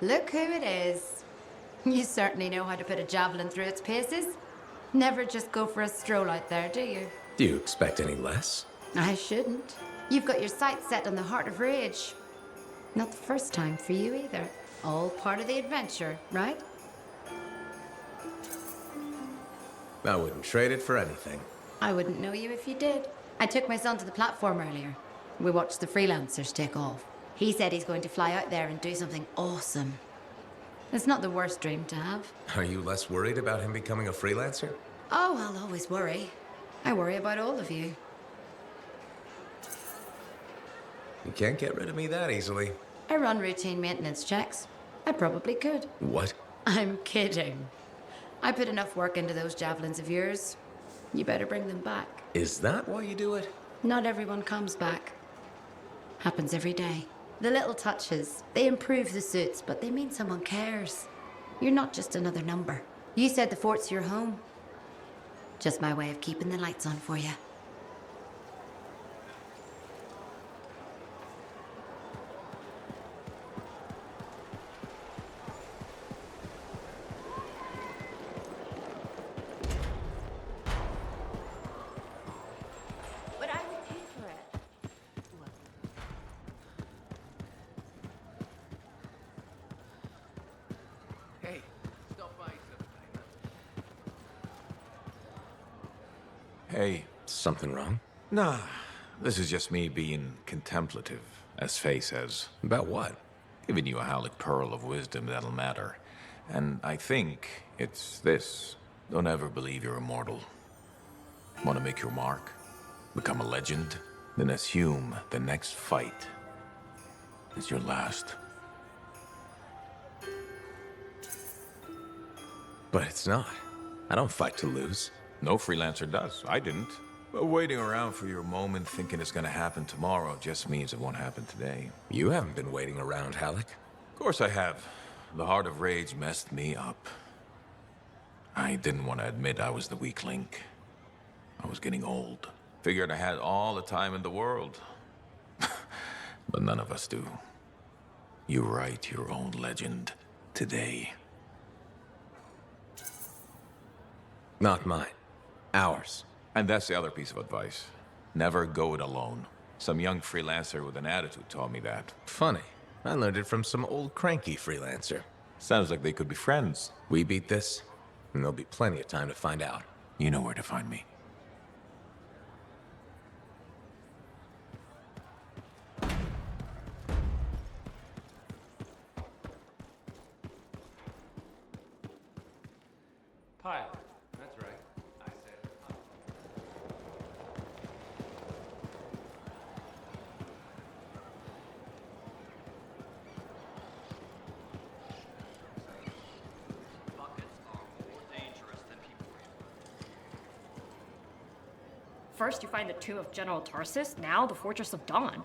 Look who it is. You certainly know how to put a javelin through its paces. Never just go for a stroll out there, do you? Do you expect any less? I shouldn't. You've got your sights set on the heart of rage. Not the first time for you either. All part of the adventure, right? I wouldn't trade it for anything. I wouldn't know you if you did. I took my son to the platform earlier. We watched the freelancers take off. He said he's going to fly out there and do something awesome. It's not the worst dream to have. Are you less worried about him becoming a freelancer? Oh, I'll always worry. I worry about all of you. You can't get rid of me that easily. I run routine maintenance checks. I probably could. What? I'm kidding. I put enough work into those javelins of yours. You better bring them back. Is that why you do it? Not everyone comes back. Happens every day. The little touches, they improve the suits, but they mean someone cares. You're not just another number. You said the fort's your home. Just my way of keeping the lights on for you. But I would pay for it. Hey, stop by Hey, something wrong? nah, this is just me being contemplative, as Faye says. About what? Giving you a Halleck pearl of wisdom that'll matter. And I think it's this. Don't ever believe you're immortal. Want to make your mark? Become a legend? Then assume the next fight is your last. But it's not. I don't fight to lose. No freelancer does. I didn't. But waiting around for your moment thinking it's gonna happen tomorrow just means it won't happen today. You haven't been waiting around, Halleck. Of course I have. The heart of rage messed me up. I didn't want to admit I was the weak link. I was getting old. Figured I had all the time in the world. But none of us do. You write your own legend today. Not mine. Ours. And that's the other piece of advice. Never go it alone. Some young freelancer with an attitude taught me that. Funny. I learned it from some old cranky freelancer. Sounds like they could be friends. We beat this, and there'll be plenty of time to find out. You know where to find me. Pilot. That's right. I said. Buckets are more dangerous than people realize. First, you find the tomb of General Tarsus, now the Fortress of Dawn.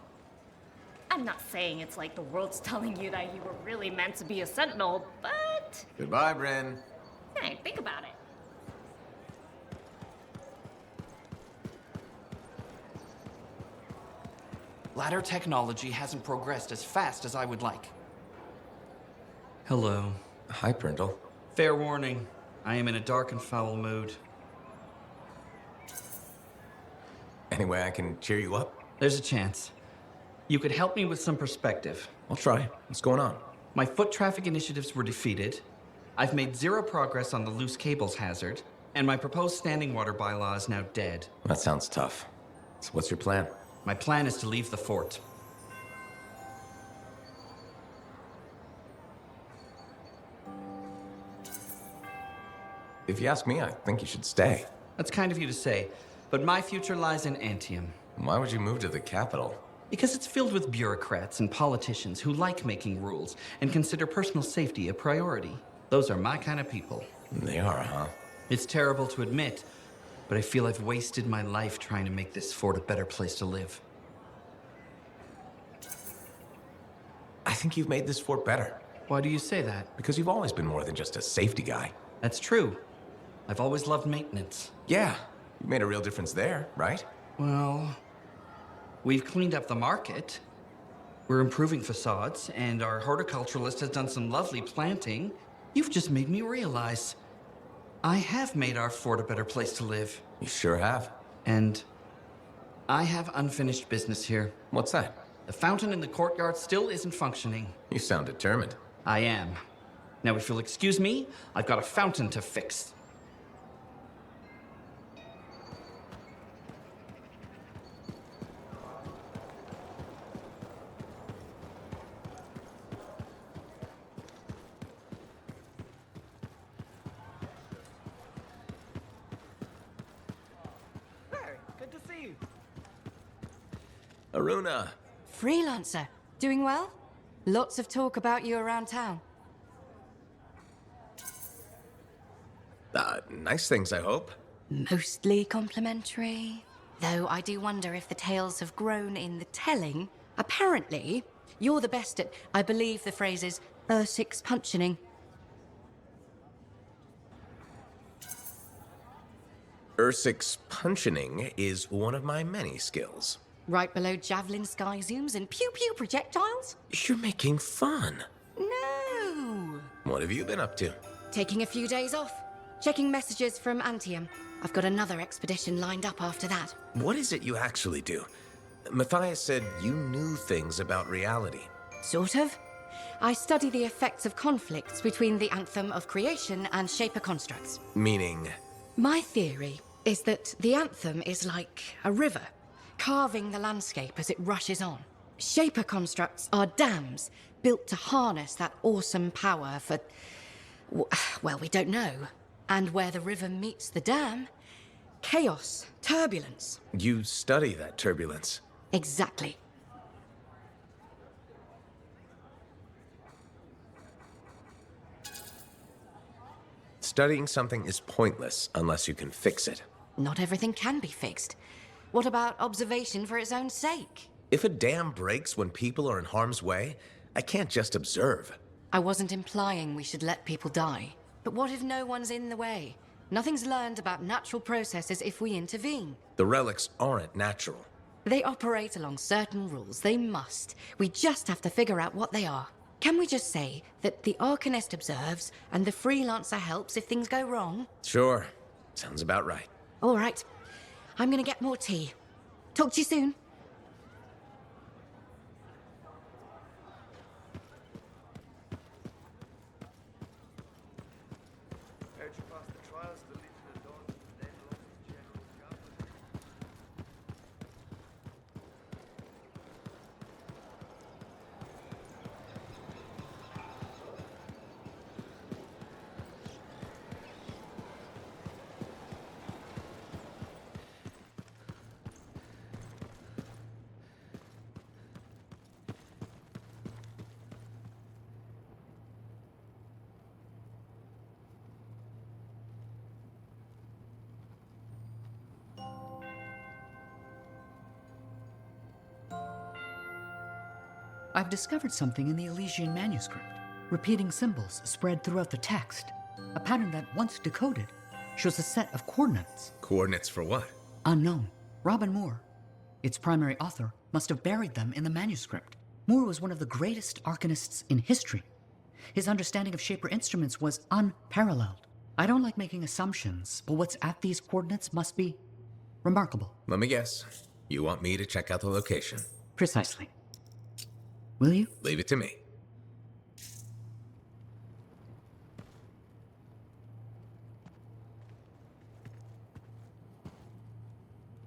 I'm not saying it's like the world's telling you that you were really meant to be a sentinel, but Goodbye, Bryn. hey, think about it. Ladder technology hasn't progressed as fast as I would like. Hello. Hi, Brindle. Fair warning. I am in a dark and foul mood. Any way I can cheer you up? There's a chance. You could help me with some perspective. I'll try. What's going on? My foot traffic initiatives were defeated. I've made zero progress on the loose cables hazard, and my proposed standing water bylaw is now dead. That sounds tough. So what's your plan? My plan is to leave the fort. If you ask me, I think you should stay. That's kind of you to say, but my future lies in Anthem. Why would you move to the capital? Because it's filled with bureaucrats and politicians who like making rules and consider personal safety a priority. Those are my kind of people. They are, huh? It's terrible to admit, but I feel I've wasted my life trying to make this fort a better place to live. I think you've made this fort better. Why do you say that? Because you've always been more than just a safety guy. That's true. I've always loved maintenance. Yeah, you made a real difference there, right? Well, we've cleaned up the market. We're improving facades, and our horticulturalist has done some lovely planting. You've just made me realize I have made our fort a better place to live. You sure have. And I have unfinished business here. What's that? The fountain in the courtyard still isn't functioning. You sound determined. I am. Now, if you'll excuse me, I've got a fountain to fix. Good to see you. Aruna. Freelancer. Doing well? Lots of talk about you around town. Nice things, I hope. Mostly complimentary. Though I do wonder if the tales have grown in the telling. Apparently, you're the best at, I believe the phrase is, six punching. Ursix punching is one of my many skills. Right below javelin sky zooms and pew-pew projectiles? You're making fun. No! What have you been up to? Taking a few days off. Checking messages from Anthem. I've got another expedition lined up after that. What is it you actually do? Matthias said you knew things about reality. Sort of. I study the effects of conflicts between the Anthem of creation and Shaper constructs. Meaning? My theory is that the Anthem is like a river, carving the landscape as it rushes on. Shaper constructs are dams built to harness that awesome power for, well, we don't know. And where the river meets the dam, chaos, turbulence. You study that turbulence. Exactly. Studying something is pointless unless you can fix it. Not everything can be fixed. What about observation for its own sake? If a dam breaks when people are in harm's way, I can't just observe. I wasn't implying we should let people die. But what if no one's in the way? Nothing's learned about natural processes if we intervene. The relics aren't natural. They operate along certain rules. They must. We just have to figure out what they are. Can we just say that the Arcanist observes and the Freelancer helps if things go wrong? Sure. Sounds about right. All right. I'm gonna get more tea. Talk to you soon. Heard you passed the trials to Lieutenant Dawn, then on to General Governor. I've discovered something in the Elysian manuscript. Repeating symbols spread throughout the text. A pattern that, once decoded, shows a set of coordinates. Coordinates for what? Unknown. Robin Moore, its primary author, must have buried them in the manuscript. Moore was one of the greatest arcanists in history. His understanding of Shaper instruments was unparalleled. I don't like making assumptions, but what's at these coordinates must be remarkable. Let me guess. You want me to check out the location? Precisely. Will you? Leave it to me.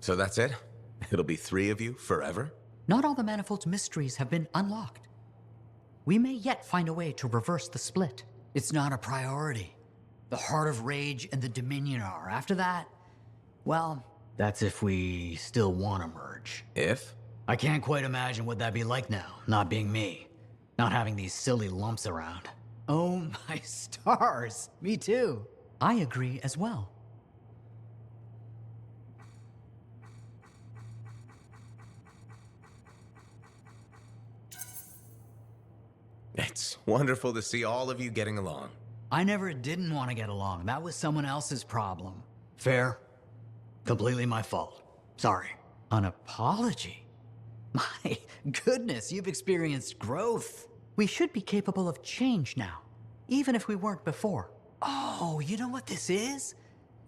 So that's it? It'll be 3 of you forever? Not all the Manifold's mysteries have been unlocked. We may yet find a way to reverse the split. It's not a priority. The Heart of Rage and the Dominion are. After that, well, that's if we still want to merge. If? I can't quite imagine what that'd be like now, not being me. Not having these silly lumps around. Oh my stars, me too. I agree as well. It's wonderful to see all of you getting along. I never didn't want to get along. That was someone else's problem. Fair. Completely my fault. Sorry. An apology? My goodness, you've experienced growth. We should be capable of change now, even if we weren't before. Oh, you know what this is?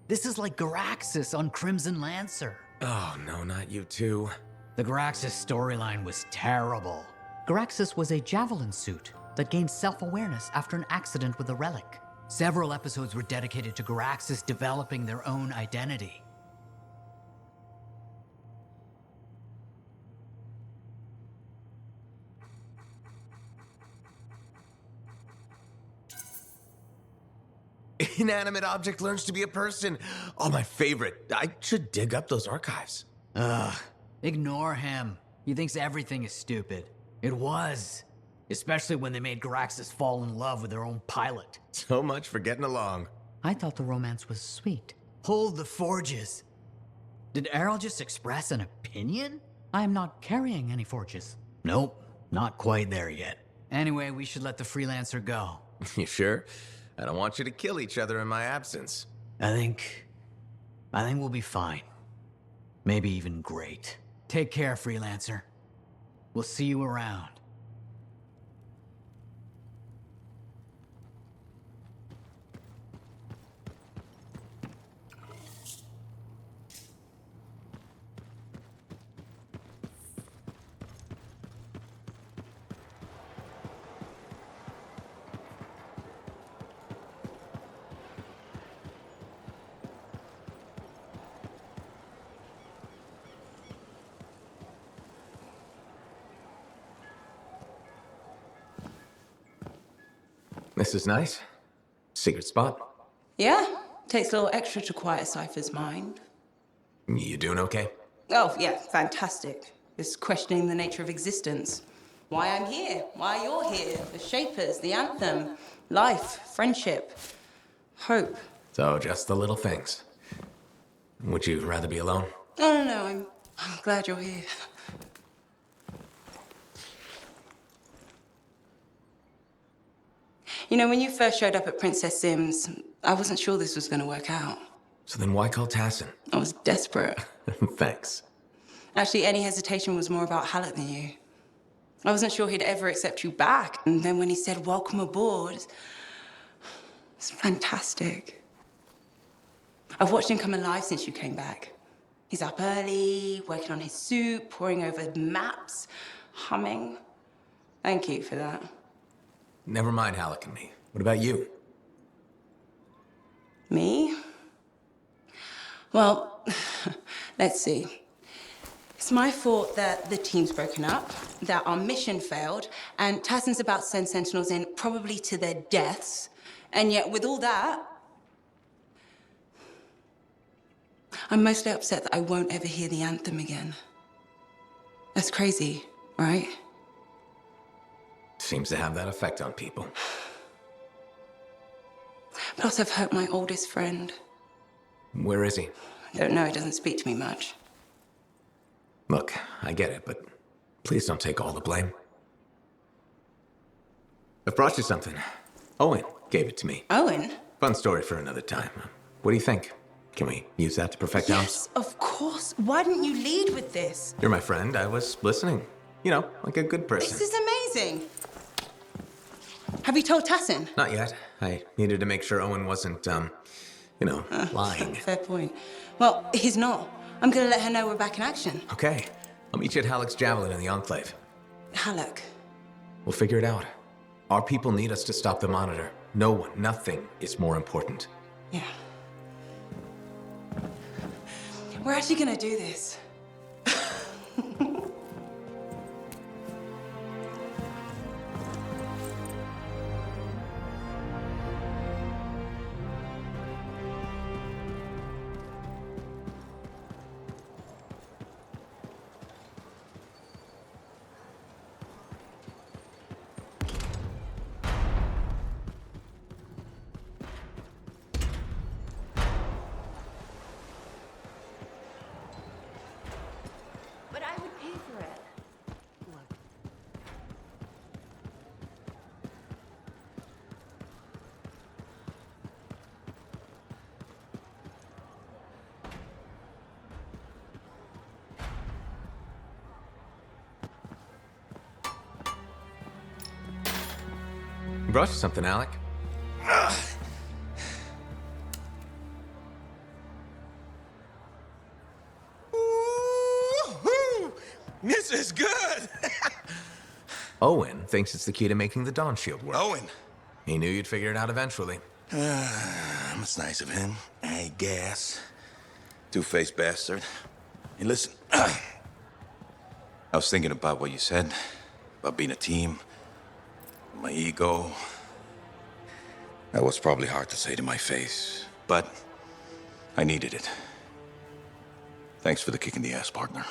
This is like Garaxus on Crimson Lancer. Oh, no, not you too. The Garaxus storyline was terrible. Garaxus was a javelin suit that gained self-awareness after an accident with a relic. Several episodes were dedicated to Garaxus developing their own identity. Inanimate object learns to be a person. Oh, my favorite. I should dig up those archives. Ugh, ignore him. He thinks everything is stupid. It was. Especially when they made Garaxus fall in love with their own pilot. So much for getting along. I thought the romance was sweet. Hold the forges. Did Errol just express an opinion? I am not carrying any forges. Nope, not quite there yet. Anyway, we should let the freelancer go. You sure? I don't want you to kill each other in my absence. I think we'll be fine. Maybe even great. Take care, freelancer. We'll see you around. This is nice. Secret spot. Yeah, takes a little extra to quiet a Cypher's mind. You doing okay? Oh, yeah, fantastic. Just questioning the nature of existence. Why I'm here, why you're here, the Shapers, the Anthem, life, friendship, hope. So, just the little things. Would you rather be alone? No, I'm glad you're here. You know, when you first showed up at Princess Sim's, I wasn't sure this was going to work out. So then why call Tassin? I was desperate. Thanks. Actually, any hesitation was more about Halleck than you. I wasn't sure he'd ever accept you back. And then when he said, welcome aboard, it's fantastic. I've watched him come alive since you came back. He's up early, working on his suit, poring over maps, humming. Thank you for that. Never mind Halleck and me. What about you? Me? Well, let's see. It's my fault that the team's broken up, that our mission failed, and Tassin's about to send Sentinels in, probably to their deaths. And yet, with all that, I'm mostly upset that I won't ever hear the anthem again. That's crazy, right? Seems to have that effect on people. Plus, I've hurt my oldest friend. Where is he? I don't know, he doesn't speak to me much. Look, I get it, but please don't take all the blame. I've brought you something. Owen gave it to me. Owen? Fun story for another time. What do you think? Can we use that to perfect ours? Yes, of course. Why didn't you lead with this? You're my friend. I was listening. You know, like a good person. This is amazing. Have you told Tassin? Not yet. I needed to make sure Owen wasn't, lying. Fair point. Well, he's not. I'm gonna let her know we're back in action. Okay. I'll meet you at Halleck's Javelin in the Enclave. Halleck. We'll figure it out. Our people need us to stop the Monitor. No one, nothing is more important. Yeah. We're actually gonna do this. brush or something, Alec? Woo-hoo! This is good! Owen thinks it's the key to making the Dawn Shield work. Owen. He knew you'd figure it out eventually. That's nice of him, I guess. Two-faced bastard. Hey, listen. I was thinking about what you said, about being a team, my ego. That was probably hard to say to my face, but I needed it. Thanks for the kick in the ass, partner.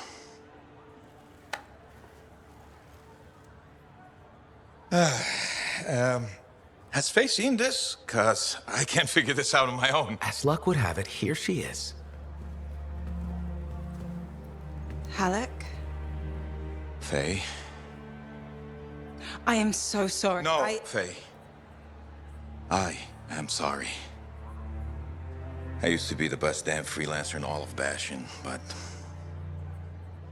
Has Faye seen this? 'Cause I can't figure this out on my own. As luck would have it, here she is. Halleck, Faye? I am so sorry. No, Faye. I am sorry. I used to be the best damn freelancer in all of Bastion, but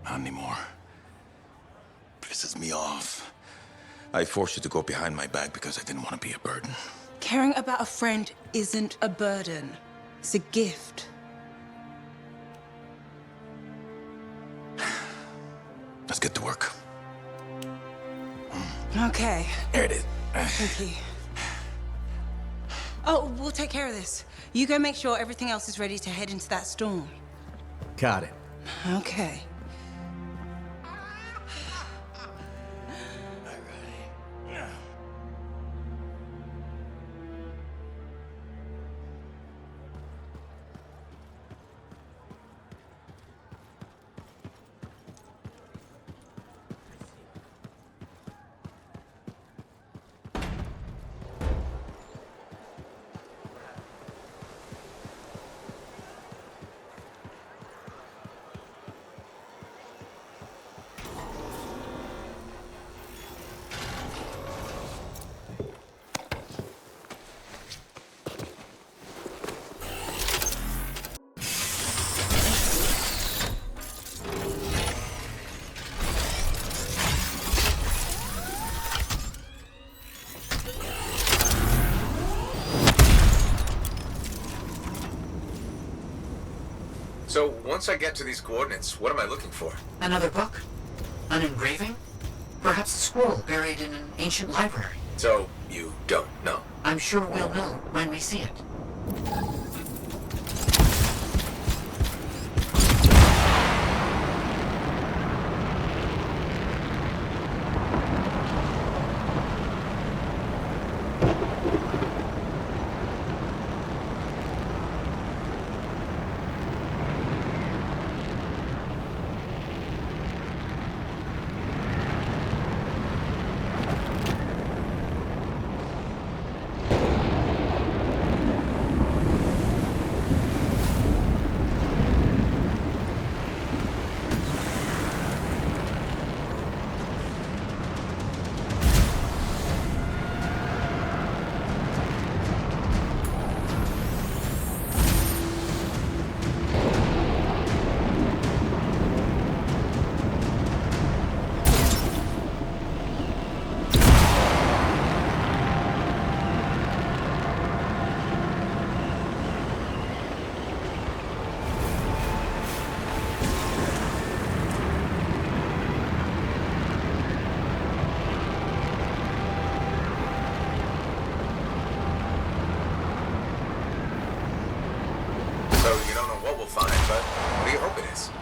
not anymore. Pisses me off. I forced you to go behind my back because I didn't want to be a burden. Caring about a friend isn't a burden. It's a gift. Let's get to work. Okay. There it is. Thank you. Oh, we'll take care of this. You go make sure everything else is ready to head into that storm. Got it. Okay. So, once I get to these coordinates, what am I looking for? Another book? An engraving? Perhaps a scroll buried in an ancient library. So, you don't know? I'm sure we'll know when we see it.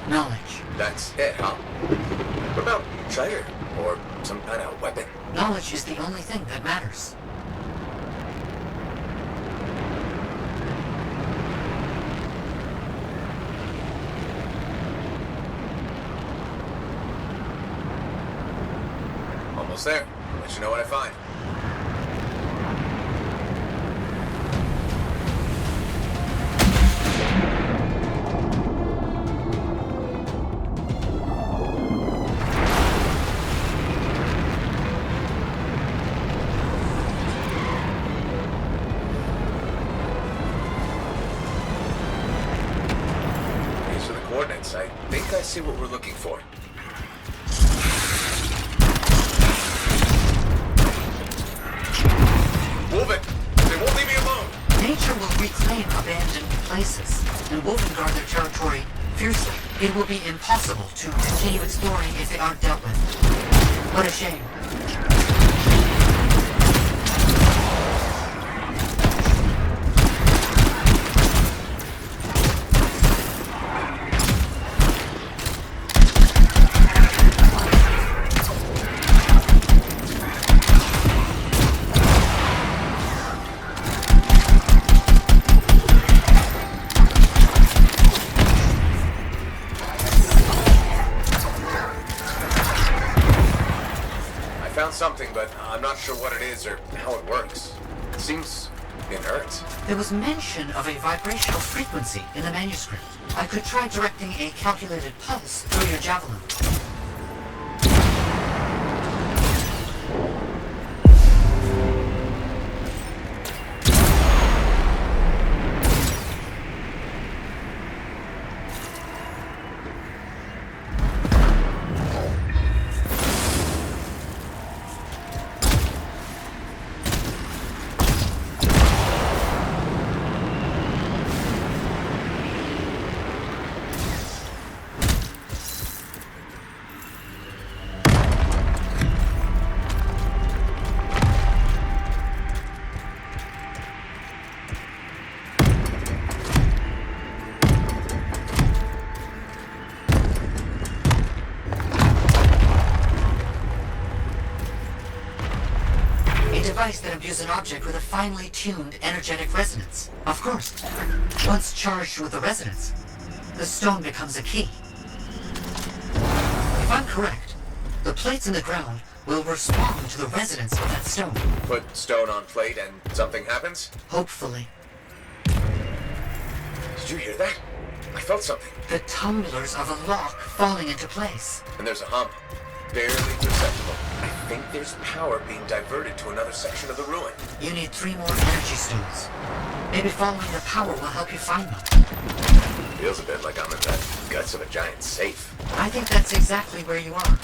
Knowledge. That's it, huh? What about treasure? Or some kind of weapon? Knowledge is the only thing that matters. Almost there. Let you know what I find. I think I see what we're looking for. and Wolfengard their territory fiercely. It will be impossible to continue exploring if they aren't dealt with. What a shame. Something, but I'm not sure what it is or how it works. It seems inert. There was mention of a vibrational frequency in the manuscript. I could try directing a calculated pulse through your javelin. That imbues an object with a finely tuned energetic resonance. Of course, once charged with the resonance, the stone becomes a key. If I'm correct, the plates in the ground will respond to the resonance of that stone. Put stone on plate and something happens? Hopefully. Did you hear that? I felt something. The tumblers of a lock falling into place. And there's a hum. Barely perceptible. I think there's power being diverted to another section of the ruin. You need 3 more energy stones. Maybe following the power will help you find them. Feels a bit like I'm in the guts of a giant safe. I think that's exactly where you are.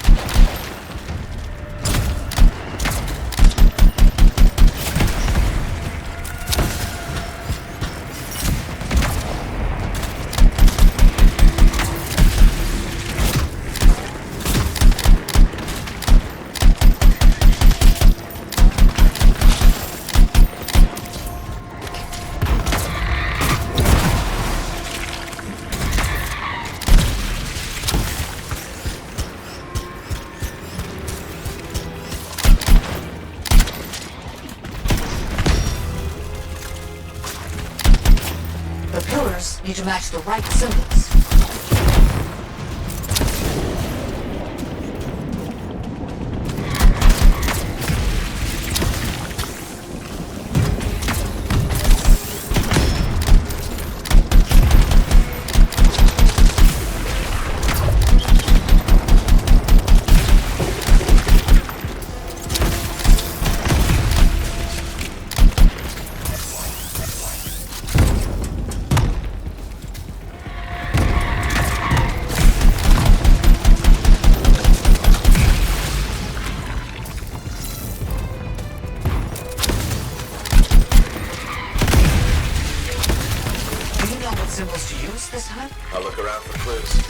Need to match the right symbols. Symbols to use this time? I'll look around for clues.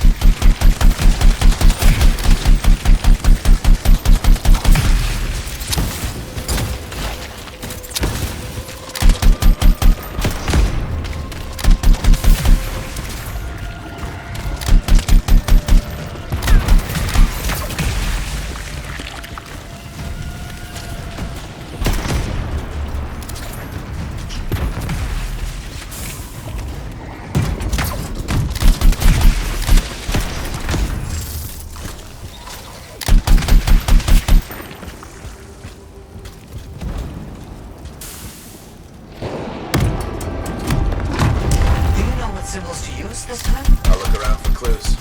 Symbols to use this time? I'll look around for clues.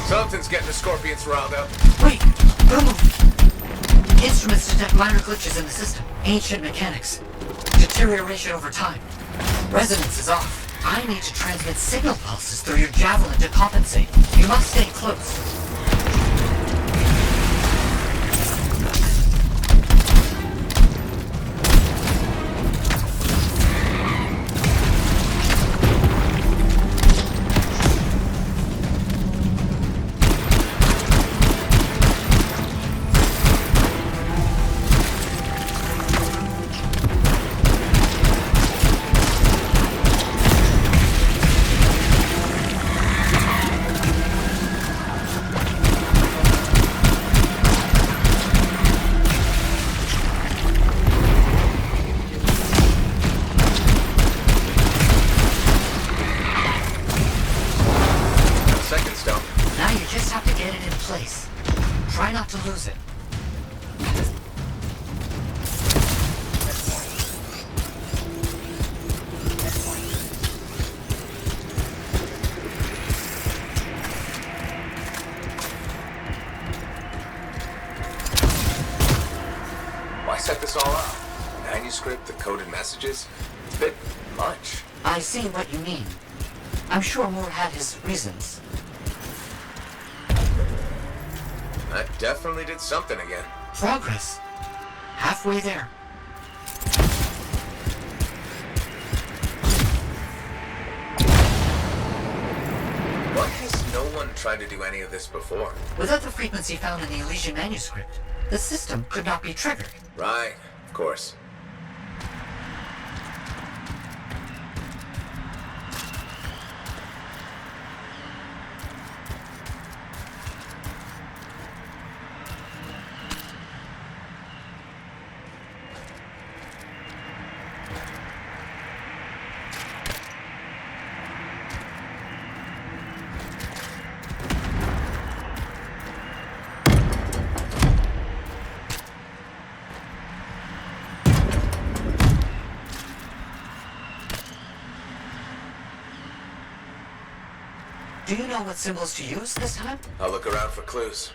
Something's getting the scorpions riled up. Wait! Don't move! Instruments detect minor glitches in the system. Ancient mechanics. Deterioration over time. Resonance is off. I need to transmit signal pulses through your javelin to compensate. You must stay close. Now you just have to get it in place. Try not to lose it. Why set this all up? Manuscript, the coded messages? It's a bit much. I see what you mean. I'm sure Moore had his reasons. That definitely did something again. Progress. Halfway there. Why has no one tried to do any of this before? Without the frequency found in the Elysian manuscript, the system could not be triggered. Right, of course. Do you know what symbols to use this time? I'll look around for clues.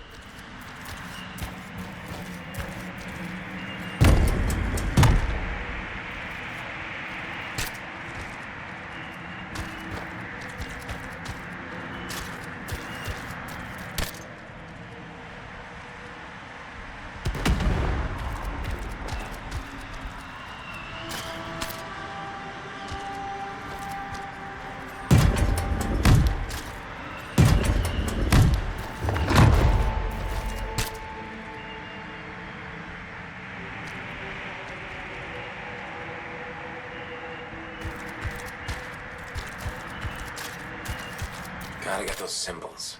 Gotta get those symbols.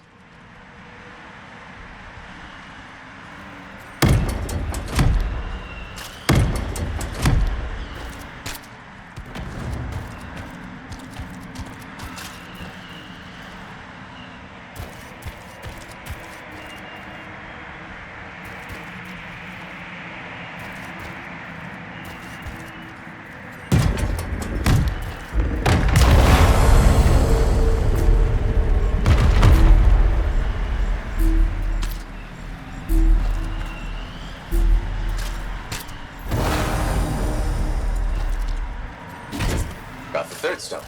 Got the third stone.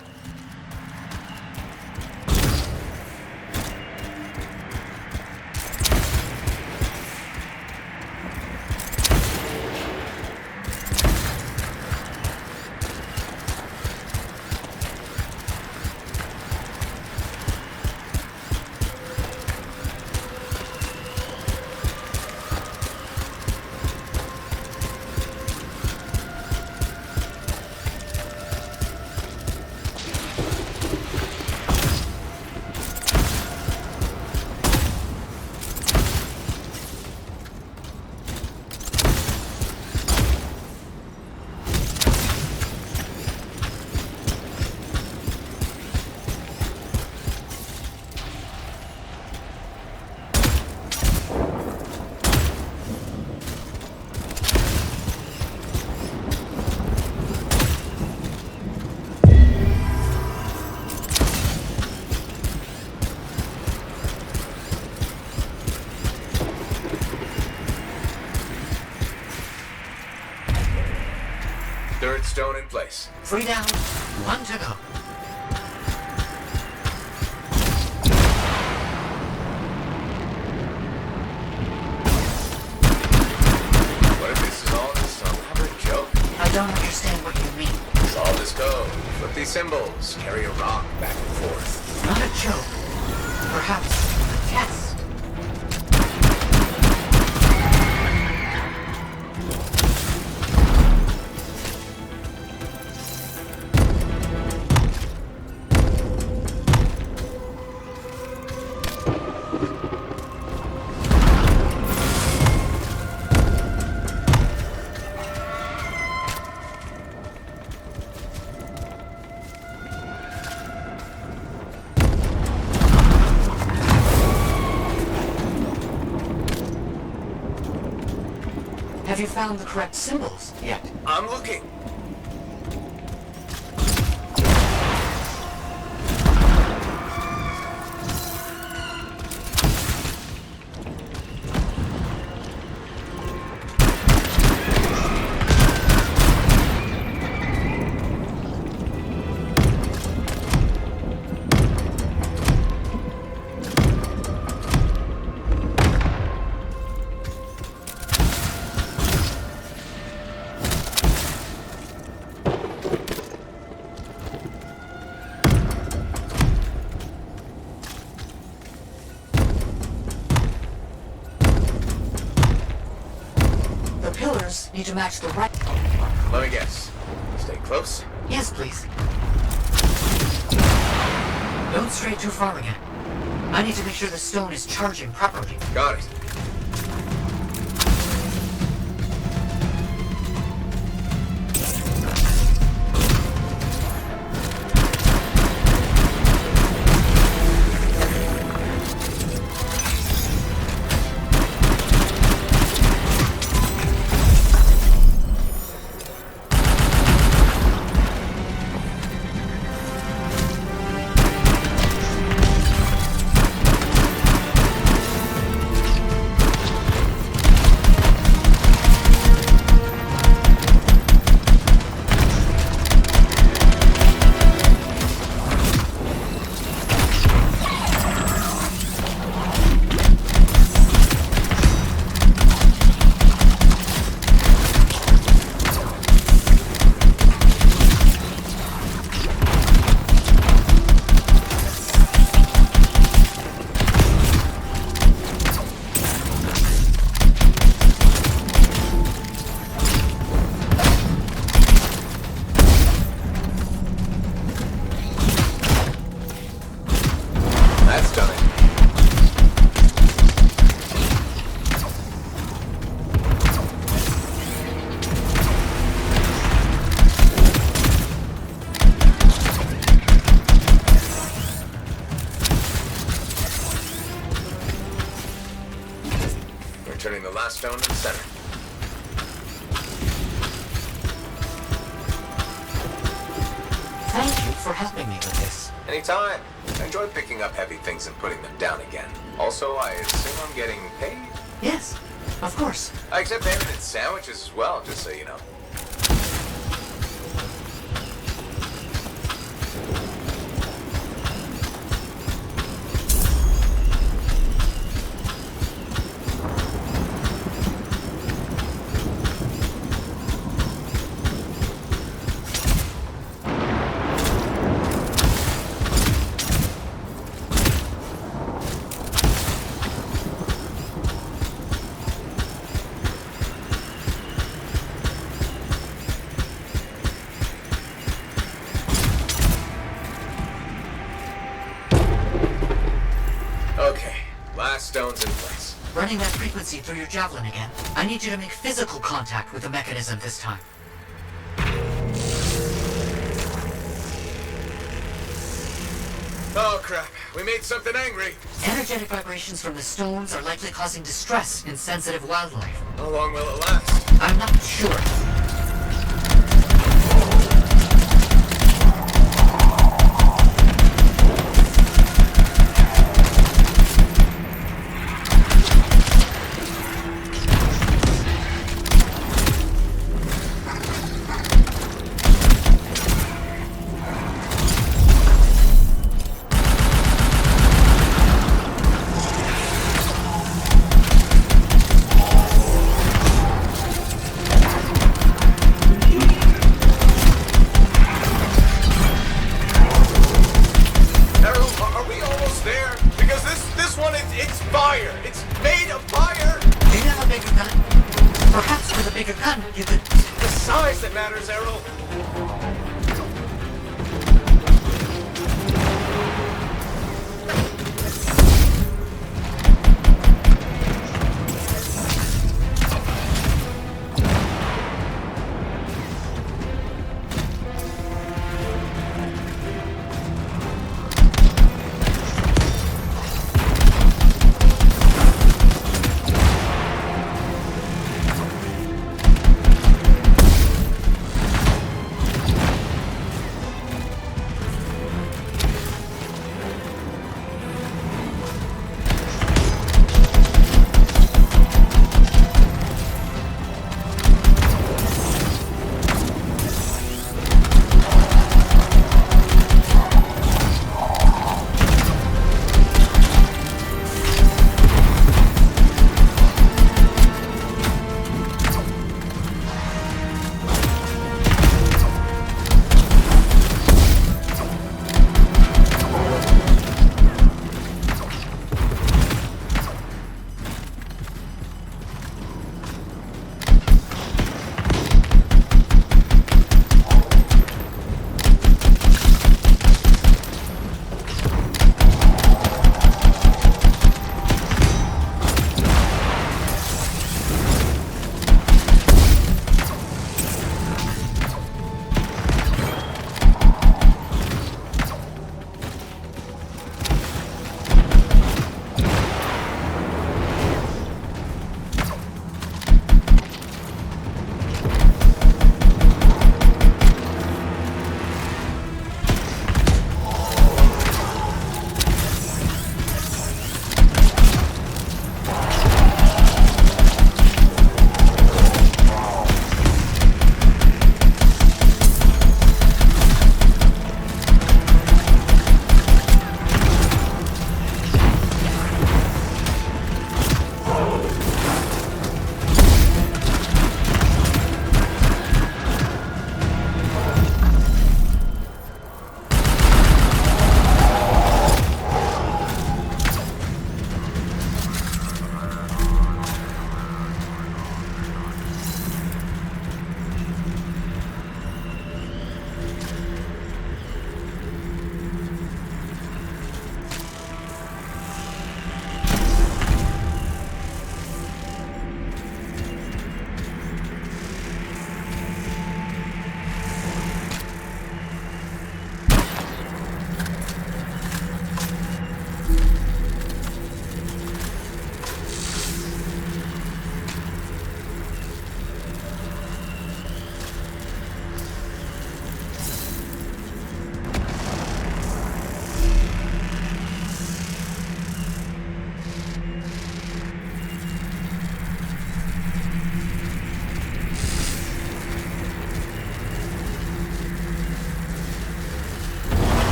Third stone in place. 3 down, 1 to go. What if this is all just some elaborate joke? I don't understand what you mean. Solve this code. Flip these symbols. Carry a rock back and forth. Not a joke. Perhaps a test. Have you found the correct symbols yet? I'm looking. The pillars need to match the right... Let me guess. Stay close. Yes, please. Don't stray too far again. I need to make sure the stone is charging properly. Got it. That's done it. We're turning the last stone to the center. Thank you for helping me with this. Anytime. I enjoy picking up heavy things and putting them down again. Also, I assume I'm getting paid? Yes, of course. I accept payment in sandwiches as well, just so you know. Okay, last stone's in place. Running that frequency through your javelin again. I need you to make physical contact with the mechanism this time. Oh crap, we made something angry. Energetic vibrations from the stones are likely causing distress in sensitive wildlife. How long will it last? I'm not sure. size that matters, Errol.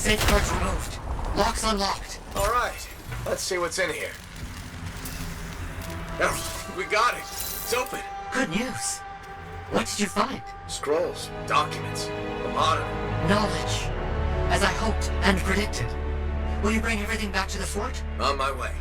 Safeguards removed. Locks unlocked. All right, let's see what's in here. Oh, we got it. It's open. Good news. What did you find? Scrolls, documents, the monitor. Knowledge. As I hoped and predicted. Will you bring everything back to the fort? On my way.